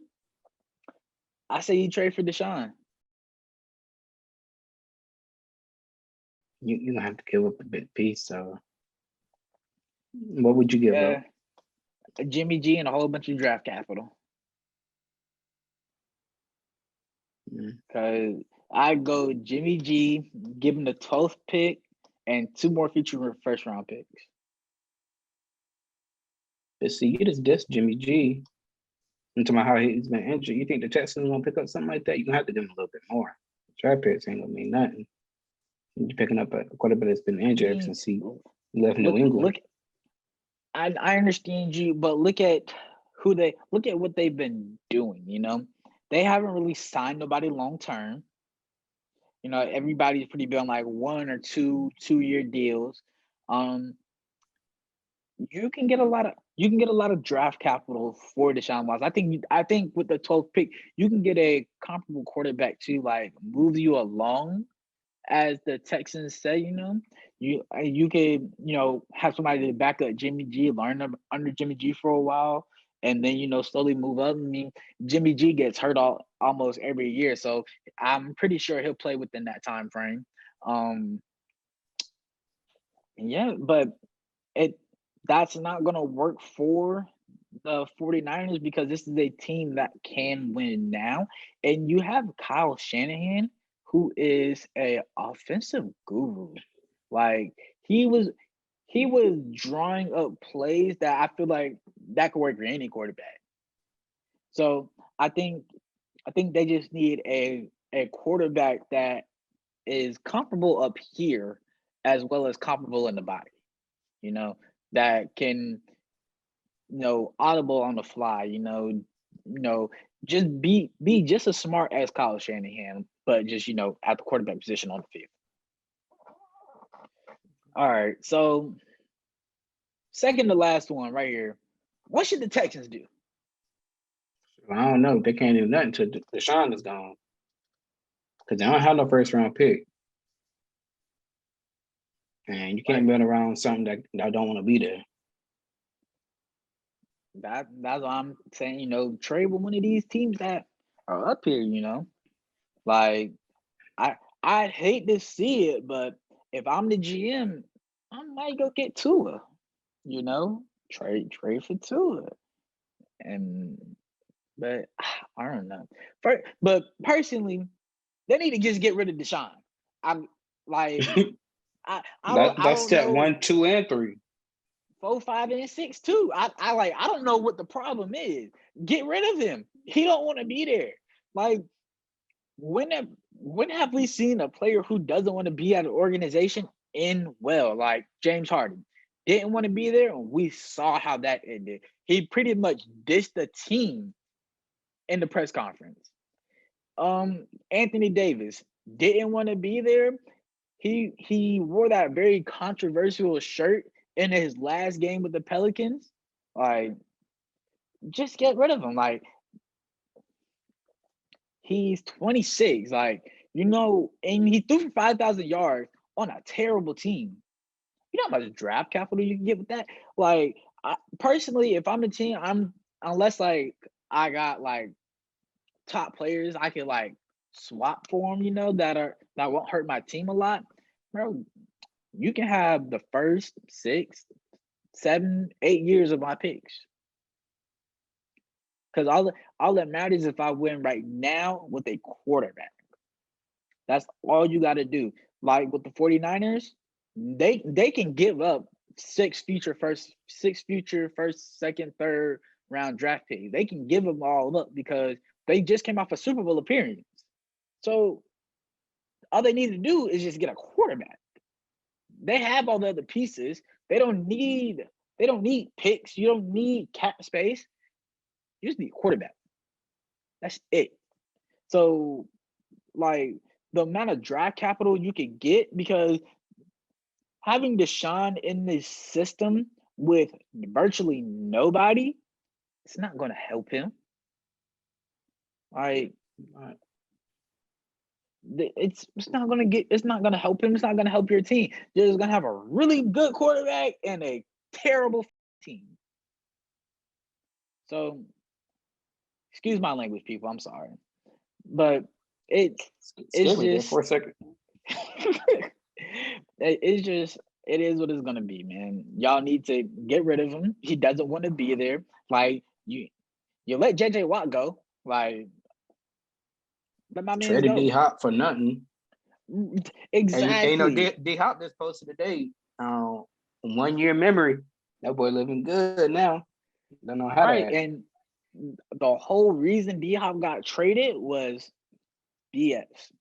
I say you trade for Deshaun. You have to give up a big piece. So, what would you give up? A Jimmy G and a whole bunch of draft capital. Because I go Jimmy G, give him the 12th pick, and 2 more future first round picks. But see, you just dissed Jimmy G. And talking about how he's been injured. You think the Texans gonna pick up something like that? You're gonna have to give him a little bit more. Draft picks ain't gonna mean nothing. You're picking up a quarterback that's been injured ever since he left New England. I understand you, but look at what they've been doing. They haven't really signed nobody long term. Everybody's pretty been like 1 or 2-year deals. You can get a lot of draft capital for Deshaun Watson. I think with the 12th pick, you can get a comparable quarterback to like move you along, as the Texans say. You could have somebody to back up Jimmy G, learn under Jimmy G for a while, and then slowly move up. I mean, Jimmy G gets hurt almost every year, so I'm pretty sure he'll play within that time frame. Yeah, but that's not going to work for the 49ers because this is a team that can win now. And you have Kyle Shanahan, who is a offensive guru. Like he was drawing up plays that I feel like that could work for any quarterback. So I think they just need a quarterback that is comfortable up here as well as comfortable in the body. You know, that can audible on the fly. Just be just as smart as Kyle Shanahan, but just at the quarterback position on the field. All right, so second to last one right here. What should the Texans do? I don't know. They can't do nothing until Deshaun is gone. Because they don't have no first round pick. And you can't bet around something that don't want to be there. That's what I'm saying. Trade with one of these teams that are up here. Like I'd hate to see it, but if I'm the GM, I might go get Tua. Trade for Tua, but I don't know. But personally, they need to just get rid of Deshaun. I'm like, I That's don't step know. 1, 2, and 3. 4, 5, and 6 too. I don't know what the problem is. Get rid of him. He don't want to be there. Like, when have we seen a player who doesn't want to be at an organization end well? Like James Harden didn't want to be there, and we saw how that ended. He pretty much dissed the team in the press conference. Anthony Davis didn't want to be there. He wore that very controversial shirt in his last game with the Pelicans. Like, just get rid of him. Like, he's 26. Like, and he threw for 5,000 yards on a terrible team. You know how much draft capital you can get with that? Like, personally, if I'm a team, unless like I got like top players I could like swap for them, that won't hurt my team a lot, bro. You can have the first 6, 7, 8 years of my picks. Because all that matters is if I win right now with a quarterback. That's all you got to do. Like with the 49ers, they can give up 6 future first, 2nd, 3rd round draft picks. They can give them all up because they just came off a Super Bowl appearance. So all they need to do is just get a quarterback. They have all the other pieces. They don't need picks. You don't need cap space. You just need a quarterback. That's it. So, like, the amount of draft capital you could get, because having Deshaun in this system with virtually nobody, it's not going to help him. Like, it's not going to help him. It's not going to help your team. You're just going to have a really good quarterback and a terrible team. So, excuse my language, people. I'm sorry, but it's just for a second. It is what it's gonna be, man. Y'all need to get rid of him. He doesn't want to be there. Like, you let JJ Watt go. Like, let my man Traded go. D-Hop for nothing. Exactly. And D-Hop just posted today. 1 year memory. That boy living good now. Don't know how to act. And the whole reason D-Hop got traded was BS.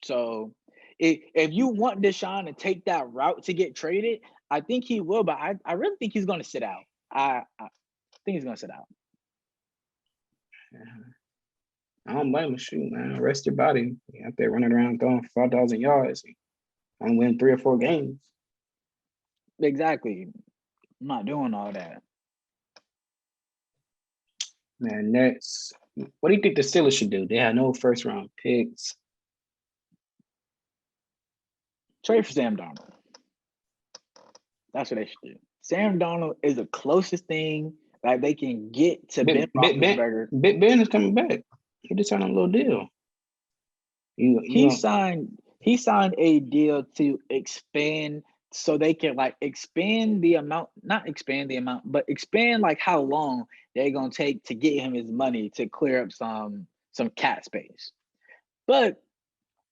So if you want Deshaun to take that route to get traded, I think he will, but I really think he's going to sit out. I think he's going to sit out. I don't blame him. Shoot, man. Rest your body. You out there running around throwing 5,000 yards. I'm winning 3 or 4 games. Exactly. I'm not doing all that. Man, next, what do you think the Steelers should do? They have no first round picks. Trade for Sam Darnold. That's what they should do. Sam Darnold is the closest thing that they can get to Ben Roethlisberger. Ben is coming back. He just signed a little deal. He signed a deal to expand, so they can like expand the amount, not expand the amount, but expand like how long they're gonna take to get him his money to clear up some cap space. But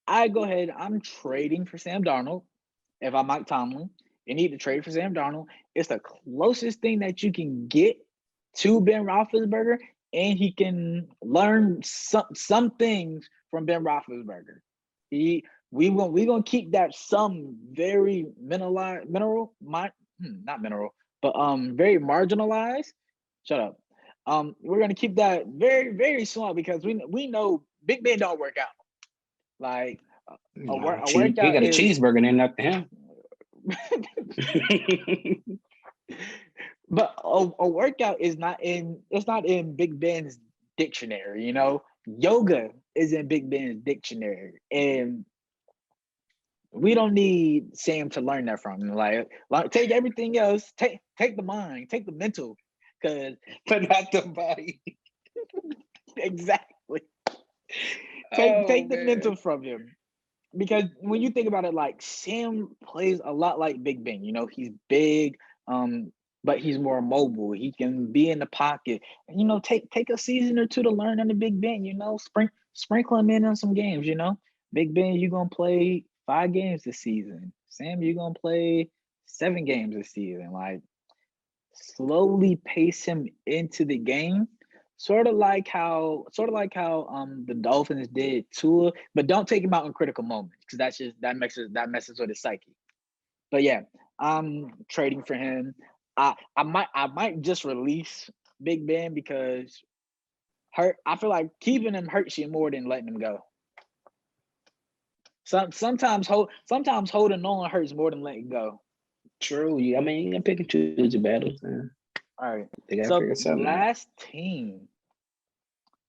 I go ahead. I'm trading for Sam Darnold. If I'm Mike Tomlin, you need to trade for Sam Darnold. It's the closest thing that you can get to Ben Roethlisberger, and he can learn some things from Ben Roethlisberger. He we gonna keep that some very not mineral, but very marginalized. Shut up. We're gonna keep that very very small because we know Big Ben don't work out. Like No, a he workout got a is cheeseburger named after him. but a workout is not in it's not in Big Ben's dictionary, you know. Yoga is in Big Ben's dictionary. And we don't need Sam to learn that from him. Like take everything else, take the mind, take the mental, because But not the body. exactly. Oh Take the man. mental from him. Because when you think about it, like Sam plays a lot like Big Ben. You know, he's big, but he's more mobile. He can be in the pocket. And, you know, take a season or two to learn under Big Ben. You know, sprinkle him in on some games. You know, Big Ben, you're gonna play 5 games this season. Sam, you're gonna play 7 games this season. Like slowly pace him into the game. Sort of like how the Dolphins did Tua, but don't take him out in critical moments because that messes with his psyche. But yeah, I'm trading for him. I might just release Big Ben because I feel like keeping him hurts you more than letting him go. Sometimes holding on hurts more than letting go. True. Yeah, I mean, you gotta pick and choose your battles, man. All right. They gotta So figure something out. last team.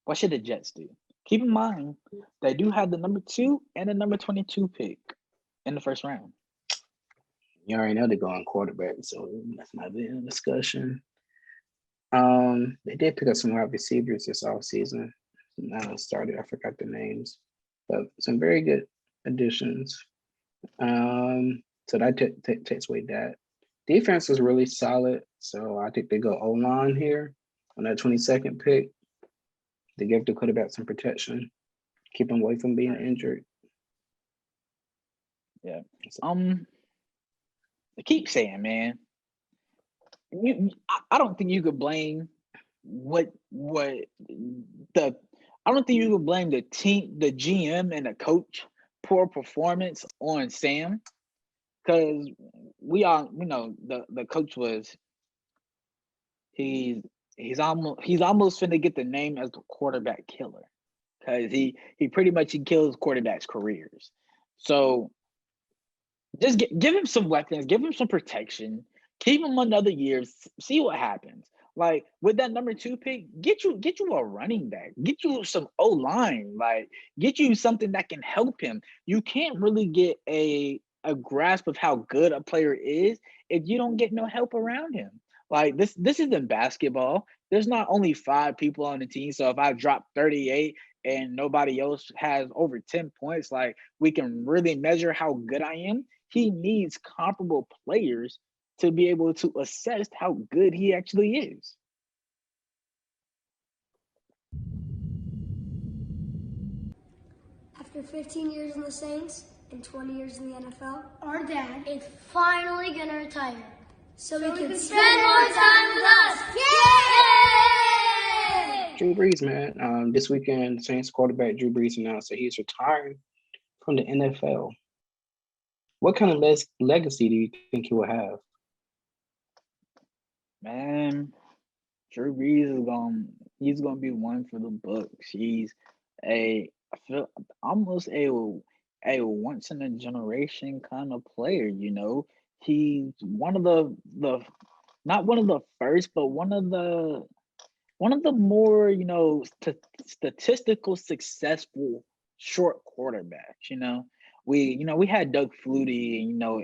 What should the Jets do? Keep in mind they do have the number 2 and the number 22 pick in the first round. You already know they're going quarterback, so that's not the discussion. They did pick up some wide receivers this offseason. Now started, I forgot the names, but some very good additions. So that takes away that. Defense is really solid, so I think they go O-line here on that 22nd pick. They give the quarterback some protection, keep him away from being injured. Yeah. I keep saying, man, I don't think you could blame the I don't think you could blame the team, the GM and the coach poor performance on Sam because we know the coach was he's he's almost finna get the name as the quarterback killer because he pretty much he kills quarterbacks careers. So just give him some weapons, give him some protection, keep him another year, see what happens. Like with that number 2 pick, get you a running back, get you some O line, like get you something that can help him. You can't really get a grasp of how good a player is if you don't get no help around him. Like this isn't basketball. There's not only 5 people on the team. So if I drop 38 and nobody else has over 10 points, like we can really measure how good I am. He needs comparable players to be able to assess how good he actually is. After 15 years in the Saints and 20 years in the NFL, our dad is finally going to retire. So we can spend more time with us. Yay! Drew Brees, man. This weekend, Saints quarterback Drew Brees announced that he's retiring from the NFL. What kind of legacy do you think he will have? Man, Drew Brees he's gonna be one for the books. He's I feel almost a once in a generation kind of player, you know. He's one of the not one of the first, but one of the more, you know, statistical successful short quarterbacks, you know. We had Doug Flutie, you know,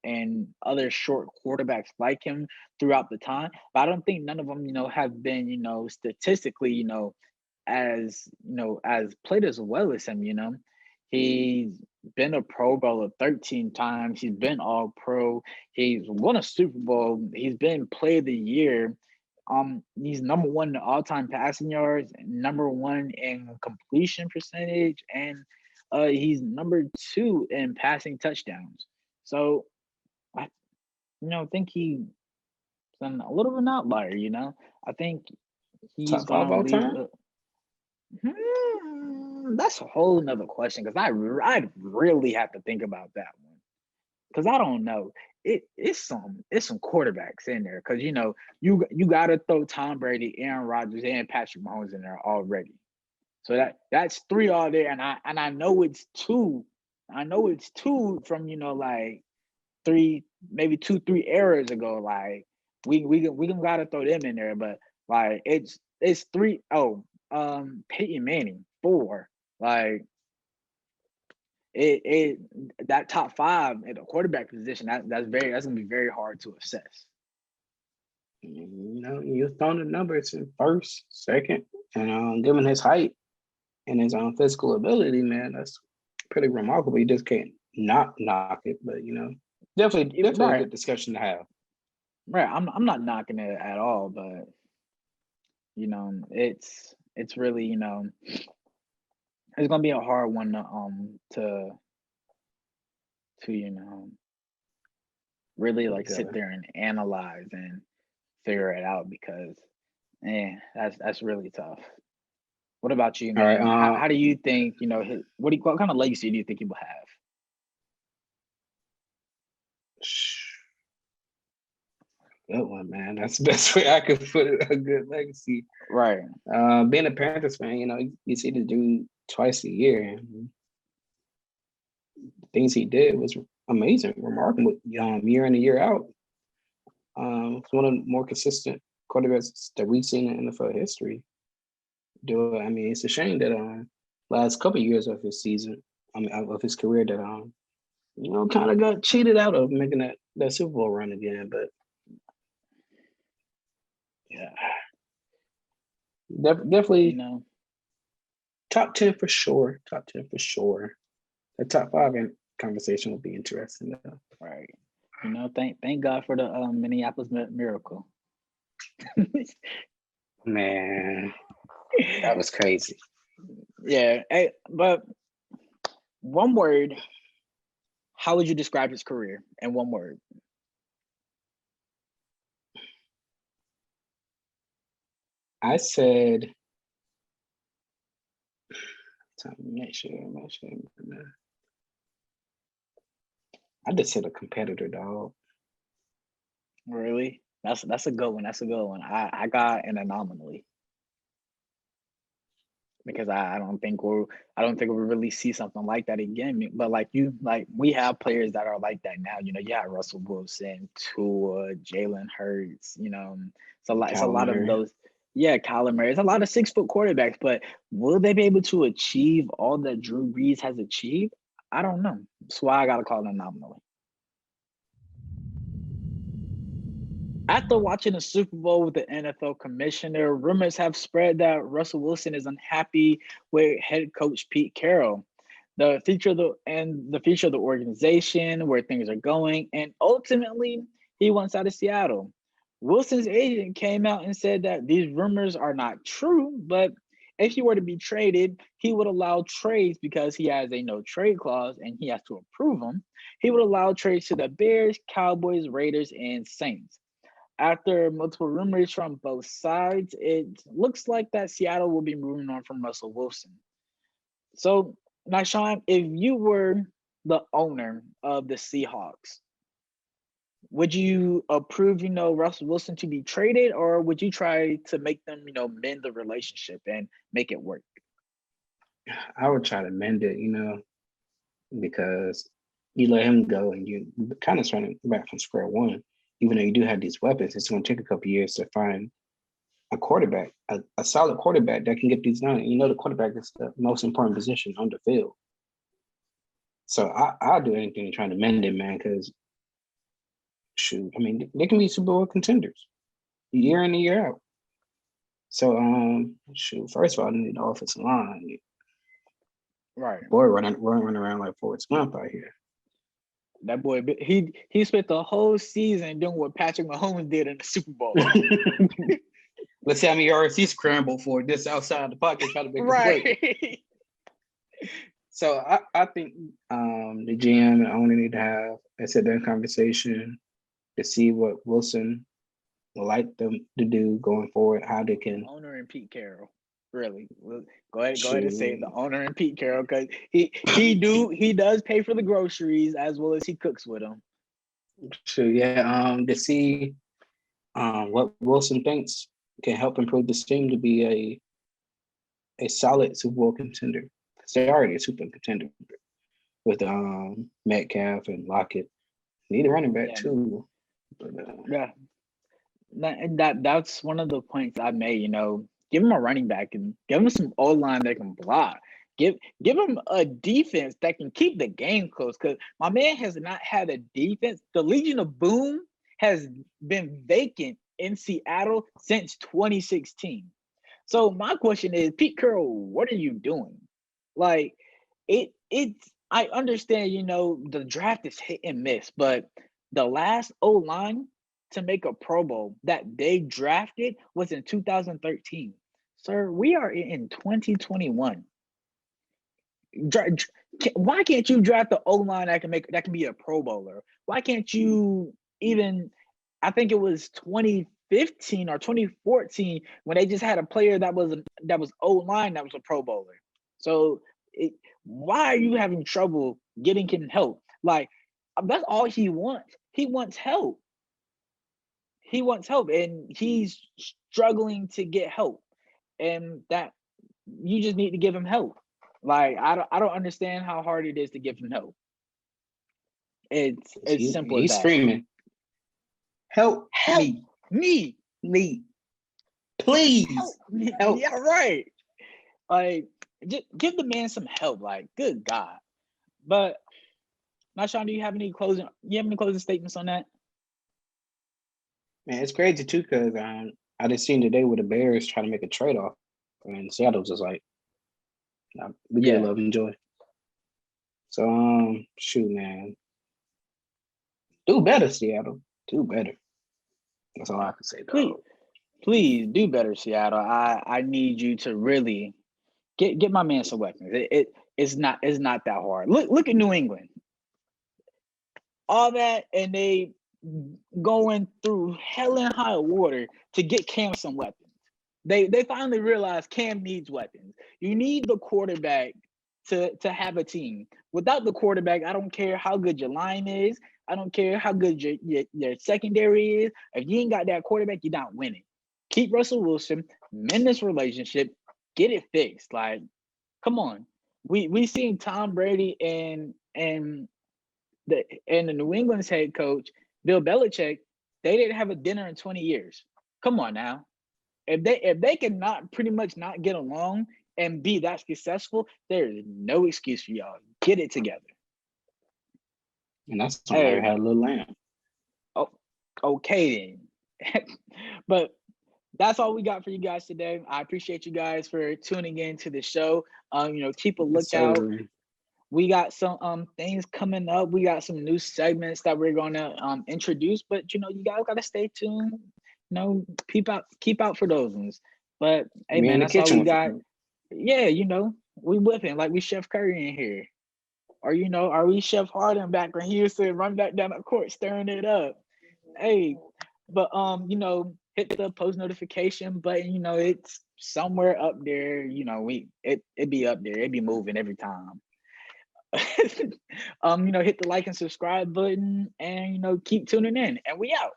and other short quarterbacks like him throughout the time, but I don't think none of them, you know, have been, you know, statistically, as played as well as him, you know. He's been a Pro Bowler 13 times. He's been all pro. He's won a Super Bowl. He's been Play of the Year. He's number 1 in all-time passing yards, number 1 in completion percentage, and He's number 2 in passing touchdowns. So I think he's a little bit of an outlier. I think he's Top 5 gonna all lead. time? That's a whole nother question because I really have to think about that one because I don't know. It's some quarterbacks in there because you got to throw Tom Brady, Aaron Rodgers, and Patrick Mahomes in there already. So that's 3 all there, and I know it's 2. I know it's 2 from like 3, maybe 2-3 eras ago. Like we gotta throw them in there, but like it's 3. Oh, Peyton Manning 4. Like it that top 5 at the quarterback position that's gonna be very hard to assess. You're throwing the numbers in first, second, and given his height and his own physical ability, man, that's pretty remarkable. You just can't not knock it, but definitely a good discussion to have. Right, I'm not knocking it at all, but it's really it's gonna be a hard one to really like sit there and analyze and figure it out because that's really tough. What about you, man? All right, how do you think what kind of legacy do you think he will have? Good one, man. That's the best way I could put it. A good legacy, right? Being a Panthers fan, you see the dude twice a year. The things he did was amazing, remarkable. Year in and year out, it's one of the more consistent quarterbacks that we've seen in NFL history. It's a shame that last couple of years of his season, of his career, that kind of got cheated out of making that Super Bowl run again, but. Yeah, definitely. Top 10 for sure. Top 10 for sure. The top 5 in conversation will be interesting though. Right. Thank God for the Minneapolis Miracle. Man, that was crazy. Yeah. Hey, but one word. How would you describe his career in one word? I said, I just said a competitor, dog. Really? That's a good one. That's a good one. I got an anomaly because I don't think we'll really see something like that again. But we have players that are like that now. You have Russell Wilson, Tua, Jalen Hurts. It's a lot of those. Yeah, Kyler Murray. It's a lot of 6-foot quarterbacks, but will they be able to achieve all that Drew Brees has achieved? I don't know. That's why I gotta call it an anomaly. After watching the Super Bowl with the NFL commissioner, rumors have spread that Russell Wilson is unhappy with head coach Pete Carroll, the future of the organization, where things are going, and ultimately he wants out of Seattle. Wilson's agent came out and said that these rumors are not true, but if he were to be traded, he would allow trades because he has a no trade clause and he has to approve them. He would allow trades to the Bears, Cowboys, Raiders, and Saints. After multiple rumors from both sides, it looks like that Seattle will be moving on from Russell Wilson. So, now, Sean, if you were the owner of the Seahawks, would you approve, Russell Wilson to be traded, or would you try to make them, mend the relationship and make it work? I would try to mend it, because you let him go and you kind of starting back from square one. Even though you do have these weapons, it's going to take a couple of years to find a quarterback, a solid quarterback that can get these done. The quarterback is the most important position on the field. So I'll do anything to try to mend it, man, because they can be Super Bowl contenders year in and year out. So, first of all, I need the offensive line. Right. Boy, running around like Forrest Gump out here. That boy, he spent the whole season doing what Patrick Mahomes did in the Super Bowl. Let's see how many yards he scrambled for this outside the pocket trying to make a play. So I think the GM and owner need to have a sit down conversation to see what Wilson would like them to do going forward, how they can Owner and Pete Carroll. Really, go ahead and say it, the owner and Pete Carroll, because he does pay for the groceries as well as he cooks with them. to see what Wilson thinks can help improve this team to be a solid Super Bowl contender. Because they're already a Super Bowl contender with Metcalf and Lockett. Need a running back too. But, yeah, that's one of the points I made. Give him a running back and give him some O-line that can block. Give him a defense that can keep the game close. Because my man has not had a defense. The Legion of Boom has been vacant in Seattle since 2016. So my question is, Pete Carroll, what are you doing? Like, it's I understand, the draft is hit and miss, but the last O-line to make a Pro Bowl that they drafted was in 2013. Sir, we are in 2021. Why can't you draft the O-line that can be a Pro Bowler? Why can't you even? I think it was 2015 or 2014 when they just had a player that was O-line that was a Pro Bowler. So why are you having trouble getting him help? Like, that's all he wants. He wants help. He wants help, and he's struggling to get help, and that you just need to give him help. Like, I don't understand how hard it is to give him help. It's simple as he's that. Screaming, help me, please, help me. Help. Yeah, right. Like, just give the man some help. Like, good God. But now, Sean, do you have any closing statements on that? Man, it's crazy too because I just seen today where the Bears trying to make a trade off, and Seattle's just like, we get love and joy. So shoot, man, do better, Seattle. Do better. That's all I can say, though. Please do better, Seattle. I need you to really get my man some weapons. It's not that hard. Look at New England. All that, and they going through hell and high water to get Cam some weapons. They finally realized Cam needs weapons. You need the quarterback to have a team. Without the quarterback, I don't care how good your line is. I don't care how good your secondary is. If you ain't got that quarterback, you're not winning. Keep Russell Wilson, mend this relationship, get it fixed. Like, come on. We seen Tom Brady and the New England's head coach, Bill Belichick, they didn't have a dinner in 20 years. Come on now. If they can not pretty much not get along and be that successful, there is no excuse for y'all. Get it together. And that's somebody who had a little lamb. Oh, okay then. But that's all we got for you guys today. I appreciate you guys for tuning in to the show. Keep a lookout. We got some things coming up. We got some new segments that we're gonna introduce, but you guys gotta stay tuned. Keep out for those ones. But hey, man, that's all we got. Yeah, we whipping like we Chef Curry in here. Or are we Chef Harden back when he used to run back down the court stirring it up? Hey, but hit the post notification button. It's somewhere up there. It be up there. It be moving every time. Hit the like and subscribe button, and keep tuning in. And we out.